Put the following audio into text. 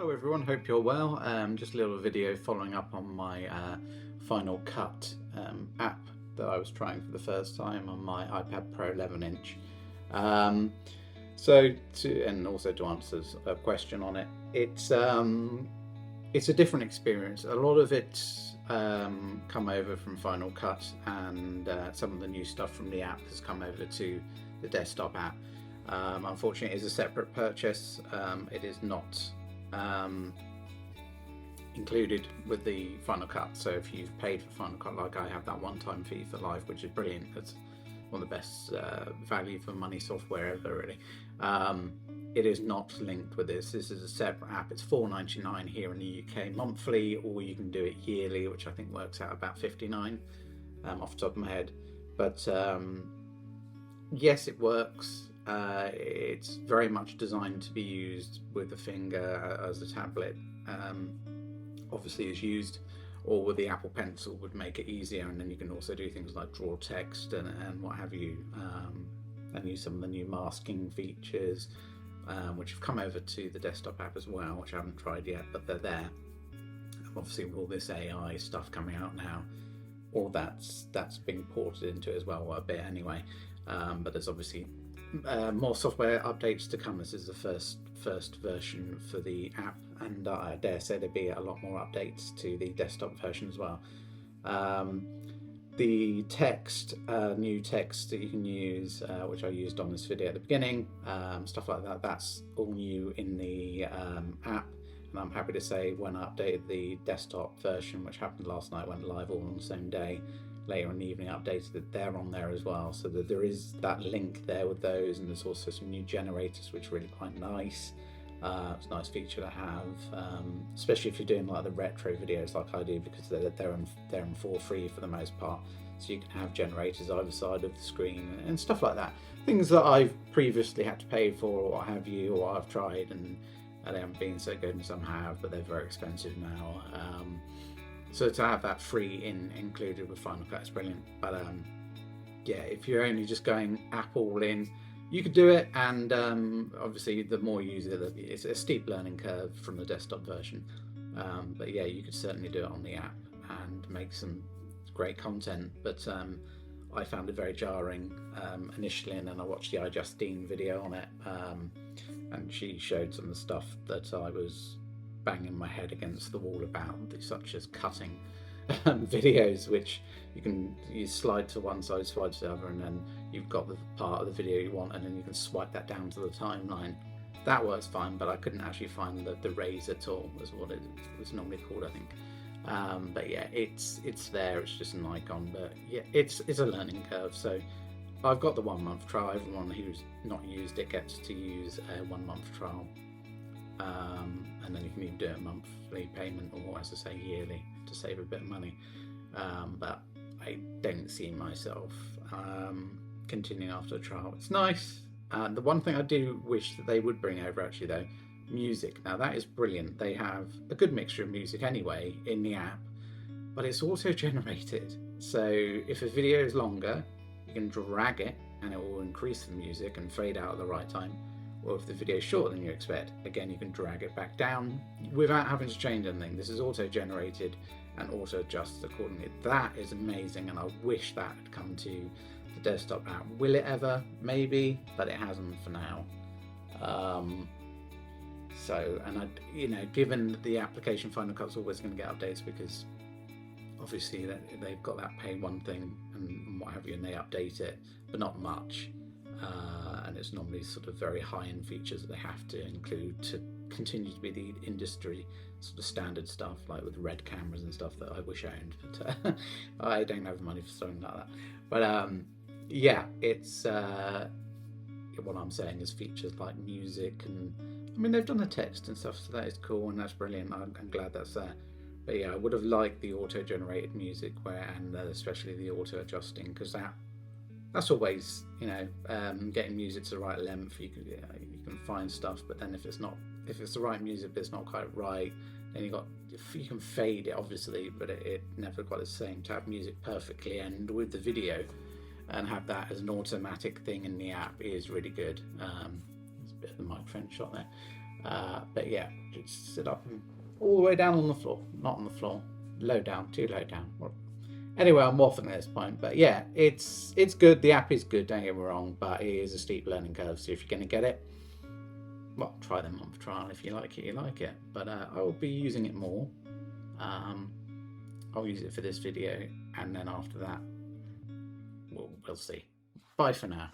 Hello everyone, hope you're well. Just a little video following up on my Final Cut app that I was trying for the first time on my iPad Pro 11-inch. And also to answer a question on it, it's a different experience. A lot of it's come over from Final Cut, and some of the new stuff from the app has come over to the desktop app. Unfortunately, it is a separate purchase. It is not included with the Final Cut. So if you've paid for Final Cut, like I have, that one-time fee for life, which is brilliant, it's one of the best value for money software ever, really. It is not linked with this. This is a separate app. It's $4.99 here in the UK monthly, or you can do it yearly, which I think works out about $59 off the top of my head. But yes, it works. It's very much designed to be used with the finger, as the tablet obviously is used, or with the Apple Pencil would make it easier. And then you can also do things like draw text and what have you, and use some of the new masking features, which have come over to the desktop app as well, which I haven't tried yet, but they're there. Obviously with all this AI stuff coming out now, all that's being ported into it as well, a bit anyway. But there's obviously more software updates to come. This is the first version for the app, and I dare say there'll be a lot more updates to the desktop version as well. The text, new text that you can use, which I used on this video at the beginning, stuff like that, that's all new in the app. And I'm happy to say when I updated the desktop version, which happened last night, went live all on the same day, later in the evening updated that they're on there as well, so that there is that link there with those. And there's also some new generators, which are really quite nice. It's a nice feature to have, especially if you're doing like the retro videos like I do, because they're in for free for the most part, so you can have generators either side of the screen and stuff like that, things that I've previously had to pay for or what have you, or I've tried and they haven't been so good, and some have, but they're very expensive now. So to have that free included with Final Cut is brilliant. But yeah, if you're only just going app all in, you could do it, and obviously the more you use it, it's a steep learning curve from the desktop version. But yeah, you could certainly do it on the app and make some great content. But I found it very jarring initially, and then I watched the iJustine video on it, and she showed some of the stuff that I was banging my head against the wall about, such as cutting videos, which you slide to one side, slide to the other, and then you've got the part of the video you want, and then you can swipe that down to the timeline. That works fine, but I couldn't actually find the razor tool, was what it was normally called, I think. But yeah, it's there, it's just an icon. But yeah, it's a learning curve. So I've got the 1 month trial. Everyone who's not used it gets to use a 1 month trial. And then you can even do a monthly payment, or as I say, yearly, to save a bit of money. But I don't see myself continuing after a trial. It's nice. The one thing I do wish that they would bring over, actually, though, music. Now that is brilliant. They have a good mixture of music anyway in the app, but it's auto generated. So if a video is longer, you can drag it and it will increase the music and fade out at the right time. Or if the video is shorter than you expect, again, you can drag it back down without having to change anything. This is auto-generated and auto-adjusts accordingly. That is amazing, and I wish that had come to the desktop app. Will it ever? Maybe, but it hasn't for now. Given the application Final Cut's always going to get updates, because obviously they've got that pay one thing and what have you, and they update it, but not much. And it's normally sort of very high-end features that they have to include to continue to be the industry sort of standard stuff, like with red cameras and stuff that I wish I owned, but I don't have the money for something like that. But yeah, it's what I'm saying is features like music, and I mean they've done the text and stuff, so that is cool and that's brilliant. I'm glad that's there. But yeah, I would have liked the auto-generated music, and especially the auto-adjusting, because that's always, getting music to the right length. You can find stuff, but then if it's the right music but it's not quite right, then you can fade it, obviously, but it never quite the same. To have music perfectly end with the video and have that as an automatic thing in the app is really good. There's a bit of the microphone shot there. But yeah, just sit up and all the way down on the floor, not on the floor, low down, too low down. Anyway, I'm waffling at this point, but yeah, it's good. The app is good, don't get me wrong, but it is a steep learning curve. So if you're going to get it, well, try the month trial. If you like it, you like it. But I will be using it more. I'll use it for this video, and then after that, we'll see. Bye for now.